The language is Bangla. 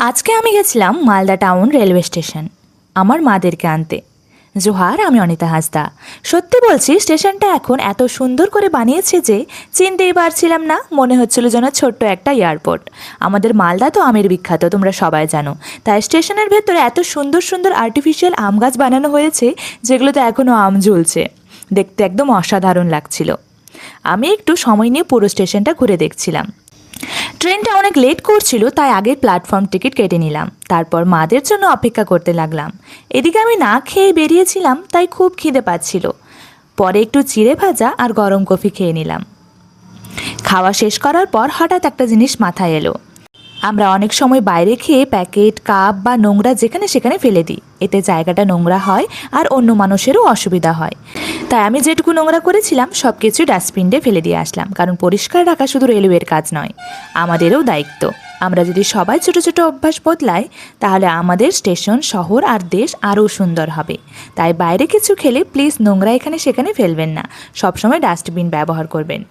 আজকে আমি গেছিলাম মালদা টাউন রেলওয়ে স্টেশন আমার মাদেরকে আনতে। জোহার, আমি অনিতা হাসদা। সত্যি বলছি, স্টেশনটা এখন এত সুন্দর করে বানিয়েছে যে চিনতেই পারছিলাম না, মনে হচ্ছিল যেন ছোট্ট একটা এয়ারপোর্ট। আমাদের মালদা তো আমের বিখ্যাত, তোমরা সবাই জানো। তাই স্টেশনের ভেতরে এত সুন্দর সুন্দর আর্টিফিশিয়াল আম গাছ বানানো হয়েছে, যেগুলোতে এখনও আম ঝুলছে। দেখতে একদম অসাধারণ লাগছিল। আমি একটু সময় নিয়ে পুরো স্টেশনটা ঘুরে দেখছিলাম। ট্রেনটা অনেক লেট করছিল, তাই আগের প্ল্যাটফর্ম টিকিট কেটে নিলাম। তারপর মাদের জন্য অপেক্ষা করতে লাগলাম। এদিকে আমি না খেয়ে বেরিয়েছিলাম, তাই খুব খিদে পাচ্ছিল। পরে একটু চিড়ে ভাজা আর গরম কফি খেয়ে নিলাম। খাওয়া শেষ করার পর হঠাৎ একটা জিনিস মাথায় এলো। আমরা অনেক সময় বাইরে খেয়ে প্যাকেট, কাপ বা নোংরা যেখানে সেখানে ফেলে দিই। এতে জায়গাটা নোংরা হয় আর অন্য মানুষেরও অসুবিধা হয়। তাই আমি যেটুকু নোংরা করেছিলাম সব কিছু ডাস্টবিনে ফেলে দিয়ে আসলাম, কারণ পরিষ্কার রাখা শুধু রেলওয়ের কাজ নয়, আমাদেরও দায়িত্ব। আমরা যদি সবাই ছোট ছোট অভ্যাস বদলাই, তাহলে আমাদের স্টেশন, শহর আর দেশ আরও সুন্দর হবে। তাই বাইরে কিছু খেলে প্লিজ নোংরা এখানে সেখানে ফেলবেন না, সবসময় ডাস্টবিন ব্যবহার করবেন।